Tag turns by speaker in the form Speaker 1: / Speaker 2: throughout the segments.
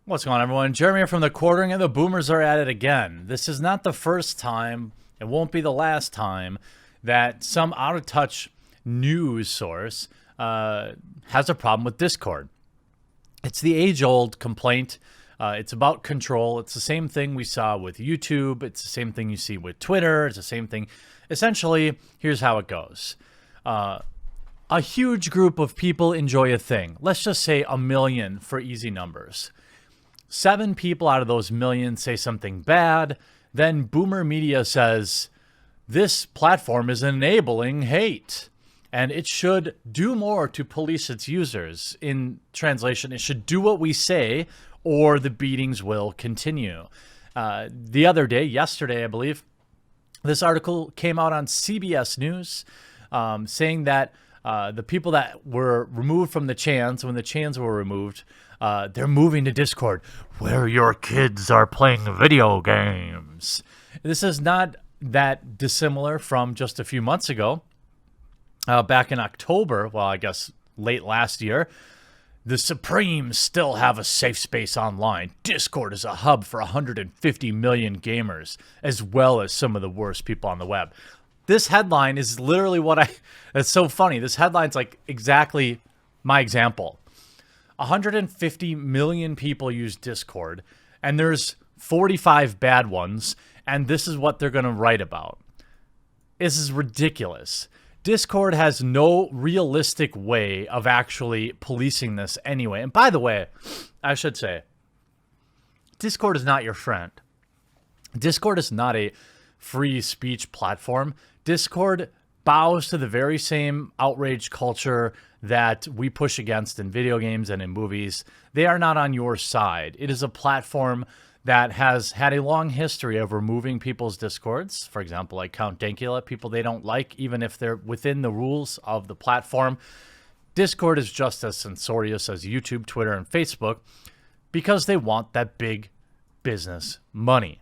Speaker 1: What's going on, everyone? Jeremy here from The Quartering, and the Boomers are at it again. This is not the first time, it won't be the last time, that some out-of-touch news source has a problem with Discord. It's the age-old complaint. It's about control. It's the same thing we saw with YouTube. It's the same thing you see with Twitter. It's the same thing. Essentially, here's how it goes. A huge group of people enjoy a thing. Let's just say 1 million for easy numbers. 7 people out of those million say something bad. Then Boomer Media says, this platform is enabling hate, and it should do more to police its users. In translation, it should do what we say, or the beatings will continue. The other day, yesterday, I believe, this article came out on CBS News saying that the people that were removed from the Chans, when the Chans were removed, they're moving to Discord, where your kids are playing video games. This is not that dissimilar from just a few months ago. Back in October, well, I guess late last year, the Supremes still have a safe space online. Discord is a hub for 150 million gamers, as well as some of the worst people on the web. This headline is literally it's so funny. This headline's like exactly my example. 150 million people use Discord, and there's 45 bad ones, and this is what they're going to write about. This is ridiculous. Discord has no realistic way of actually policing this anyway. And by the way, I should say, Discord is not your friend. Discord is not a free speech platform. Discord bows to the very same outrage culture that we push against in video games and in movies. They are not on your side. It is a platform that has had a long history of removing people's Discords. For example, like Count Dankula, people they don't like, even if they're within the rules of the platform. Discord is just as censorious as YouTube, Twitter, and Facebook because they want that big business money.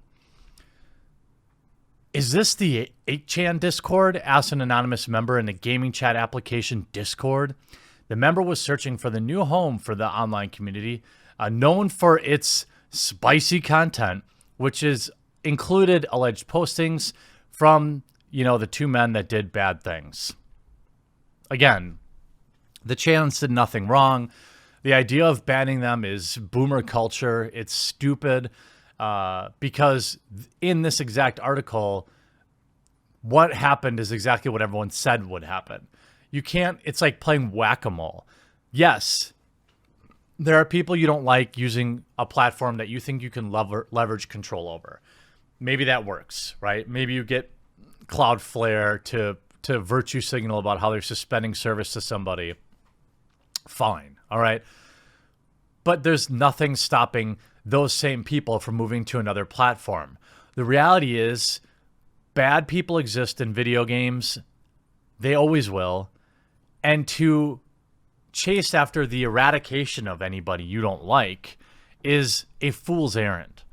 Speaker 1: Is this the 8chan Discord? Asked an anonymous member in the gaming chat application Discord. The member was searching for the new home for the online community, known for its spicy content, which is included alleged postings from, the 2 men that did bad things. Again, the Chans did nothing wrong. The idea of banning them is boomer culture. It's stupid. Because in this exact article, what happened is exactly what everyone said would happen. It's like playing whack-a-mole. Yes, there are people you don't like using a platform that you think you can leverage control over. Maybe that works, right? Maybe you get Cloudflare to virtue signal about how they're suspending service to somebody. Fine, all right? But there's nothing stopping those same people from moving to another platform. The reality is, bad people exist in video games. They always will. And to chase after the eradication of anybody you don't like is a fool's errand.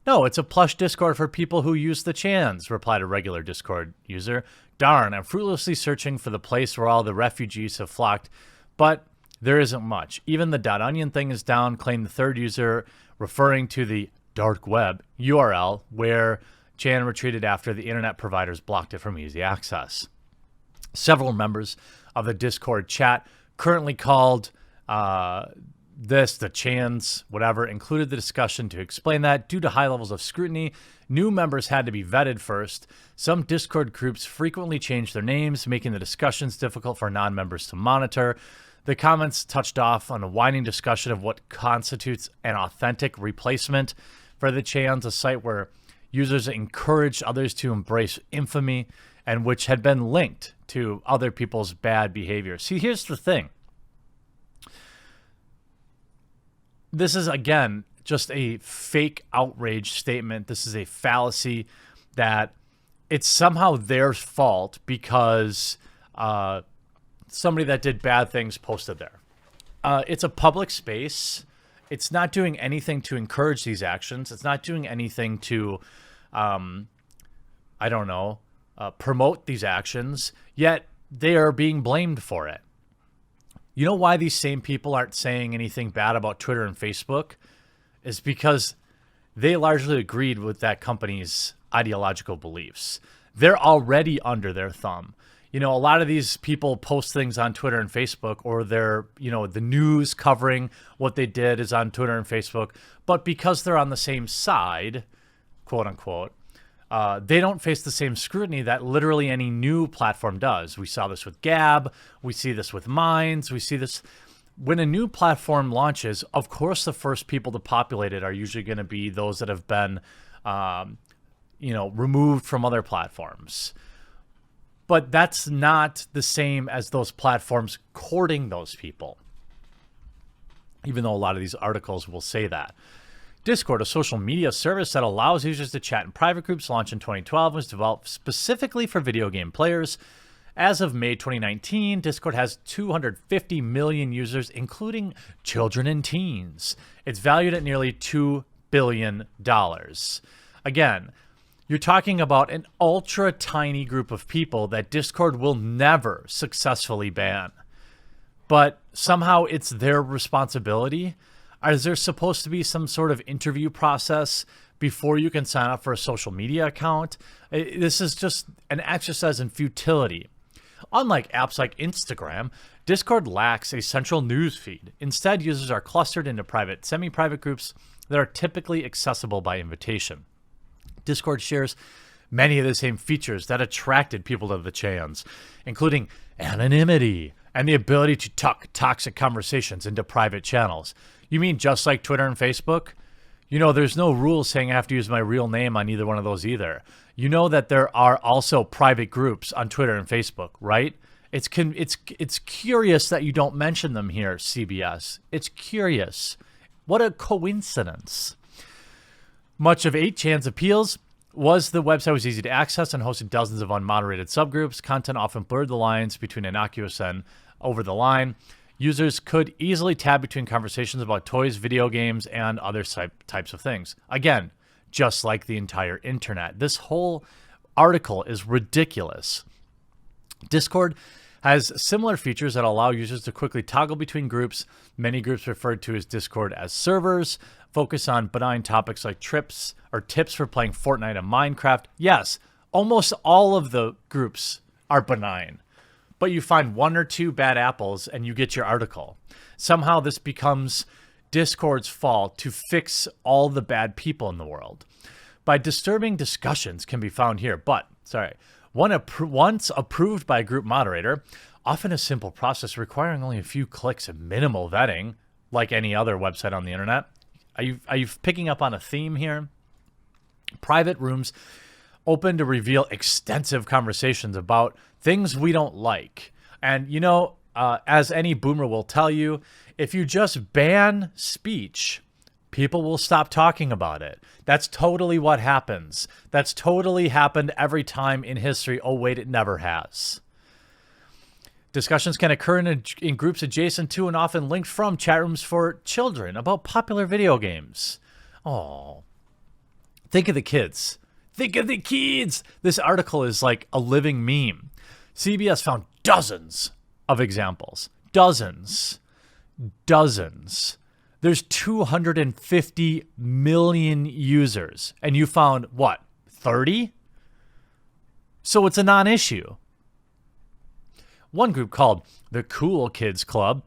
Speaker 1: No, it's a plush Discord for people who use the Chans, replied a regular Discord user. Darn, I'm fruitlessly searching for the place where all the refugees have flocked, but there isn't much. Even the .onion thing is down, claimed the third user, referring to the dark web URL where Chan retreated after the internet providers blocked it from easy access. Several members of the Discord chat, currently called the Chans, whatever, included the discussion to explain that due to high levels of scrutiny, new members had to be vetted first. Some Discord groups frequently change their names, making the discussions difficult for non-members to monitor. The comments touched off on a winding discussion of what constitutes an authentic replacement for the Chans, a site where users encouraged others to embrace infamy and which had been linked to other people's bad behavior. See, here's the thing. This is, again, just a fake outrage statement. This is a fallacy that it's somehow their fault because somebody that did bad things posted there. It's a public space. It's not doing anything to encourage these actions. It's not doing anything to, promote these actions, yet they are being blamed for it. You know why these same people aren't saying anything bad about Twitter and Facebook? is because they largely agreed with that company's ideological beliefs. They're already under their thumb. A lot of these people post things on Twitter and Facebook, or they're, the news covering what they did is on Twitter and Facebook. But because they're on the same side, quote unquote, they don't face the same scrutiny that literally any new platform does. We saw this with Gab. We see this with Minds. We see this when a new platform launches. Of course, the first people to populate it are usually going to be those that have been, removed from other platforms. But that's not the same as those platforms courting those people, even though a lot of these articles will say that. Discord, a social media service that allows users to chat in private groups, launched in 2012, was developed specifically for video game players. As of May 2019, Discord has 250 million users, including children and teens. It's valued at nearly $2 billion. Again, you're talking about an ultra tiny group of people that Discord will never successfully ban. But somehow it's their responsibility. Is there supposed to be some sort of interview process before you can sign up for a social media account? This is just an exercise in futility. Unlike apps like Instagram, Discord lacks a central news feed. Instead, users are clustered into private, semi-private groups that are typically accessible by invitation. Discord shares many of the same features that attracted people to the chans, including anonymity and the ability to tuck toxic conversations into private channels. You mean just like Twitter and Facebook? There's no rule saying I have to use my real name on either one of those either. You know that there are also private groups on Twitter and Facebook, right? It's curious that you don't mention them here, CBS. It's curious. What a coincidence. Much of 8chan's appeals was the website was easy to access and hosted dozens of unmoderated subgroups. Content often blurred the lines between innocuous and over the line. Users could easily tab between conversations about toys, video games, and other types of things. Again, just like the entire internet. This whole article is ridiculous. Discord has similar features that allow users to quickly toggle between groups. Many groups referred to as Discord as servers focus on benign topics like tips for playing Fortnite and Minecraft. Yes, almost all of the groups are benign, but you find one or two bad apples and you get your article. Somehow this becomes Discord's fault to fix all the bad people in the world. By disturbing discussions can be found here, once approved by a group moderator, often a simple process requiring only a few clicks and minimal vetting, like any other website on the internet. Are you picking up on a theme here? Private rooms open to reveal extensive conversations about things we don't like. And, as any boomer will tell you, if you just ban speech, people will stop talking about it. That's totally what happens. That's totally happened every time in history. Oh, wait, it never has. Discussions can occur in groups adjacent to and often linked from chat rooms for children about popular video games. Oh, think of the kids. Think of the kids. This article is like a living meme. CBS found dozens of examples. Dozens. There's 250 million users. And you found, what, 30? So it's a non-issue. One group called the Cool Kids Club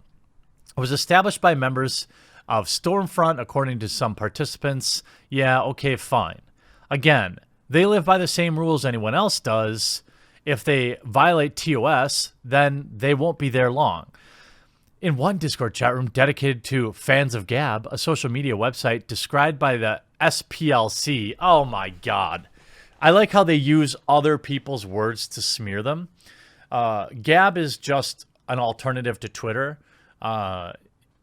Speaker 1: was established by members of Stormfront, according to some participants. Yeah, okay, fine. Again, they live by the same rules anyone else does. If they violate TOS, then they won't be there long. In one Discord chat room dedicated to fans of Gab, a social media website described by the SPLC. Oh my God. I like how they use other people's words to smear them. Gab is just an alternative to Twitter.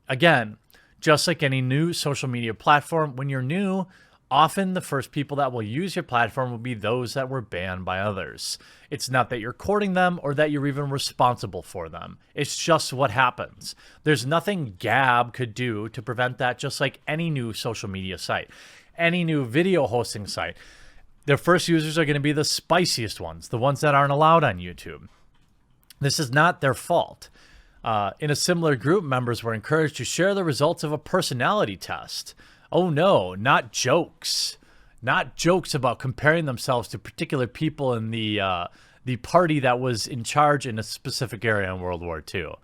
Speaker 1: Again, just like any new social media platform, when you're new, often the first people that will use your platform will be those that were banned by others. It's not that you're courting them or that you're even responsible for them. It's just what happens. There's nothing Gab could do to prevent that, just like any new social media site, any new video hosting site. Their first users are going to be the spiciest ones, the ones that aren't allowed on YouTube. This is not their fault. In a similar group, members were encouraged to share the results of a personality test. Oh no, not jokes. Not jokes about comparing themselves to particular people in the party that was in charge in a specific area in World War II.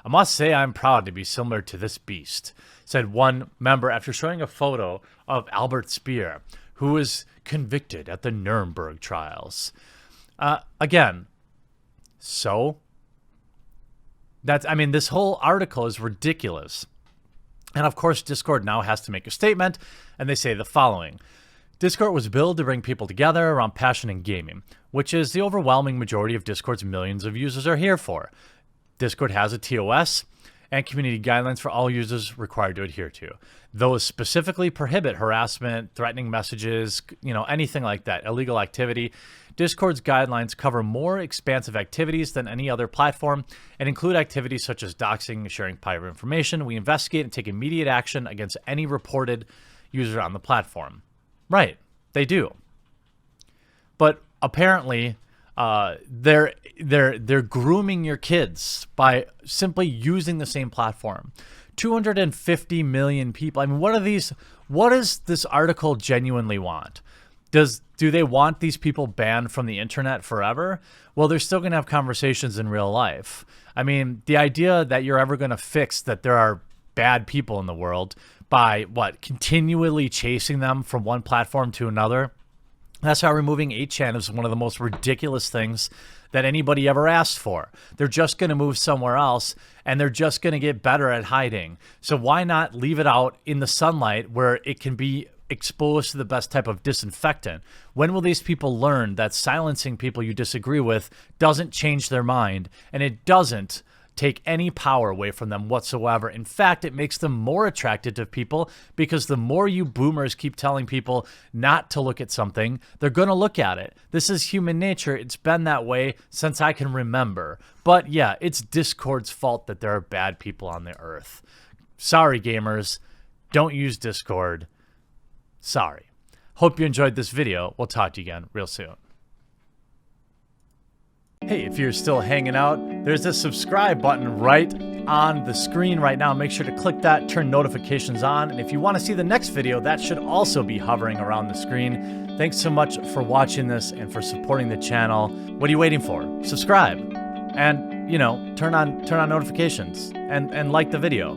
Speaker 1: I must say I'm proud to be similar to this beast, said one member after showing a photo of Albert Speer, who was convicted at the Nuremberg trials. Again, so this whole article is ridiculous. And of course, Discord now has to make a statement, and they say the following. Discord was built to bring people together around passion and gaming, which is the overwhelming majority of Discord's millions of users are here for. Discord has a TOS and community guidelines for all users required to adhere to. Those specifically prohibit harassment, threatening messages, anything like that, illegal activity. Discord's guidelines cover more expansive activities than any other platform and include activities such as doxing and sharing private information. We investigate and take immediate action against any reported user on the platform. Right, they do. But apparently, they're grooming your kids by simply using the same platform. 250 million people. I mean, what does this article genuinely want? Do they want these people banned from the internet forever? Well, they're still going to have conversations in real life. I mean, the idea that you're ever going to fix that there are bad people in the world by continually chasing them from one platform to another. That's how removing 8chan is one of the most ridiculous things that anybody ever asked for. They're just going to move somewhere else, and they're just going to get better at hiding. So why not leave it out in the sunlight where it can be exposed to the best type of disinfectant? When will these people learn that silencing people you disagree with doesn't change their mind, and it doesn't take any power away from them whatsoever? In fact, it makes them more attracted to people, because the more you boomers keep telling people not to look at something, they're going to look at it. This is human nature. It's been that way since I can remember. But yeah, it's Discord's fault that there are bad people on the earth. Sorry, gamers. Don't use Discord. Sorry. Hope you enjoyed this video. We'll talk to you again real soon. Hey, if you're still hanging out, there's a subscribe button right on the screen right now. Make sure to click that, turn notifications on. And if you want to see the next video, that should also be hovering around the screen. Thanks so much for watching this and for supporting the channel. What are you waiting for? Subscribe and, turn on notifications and like the video.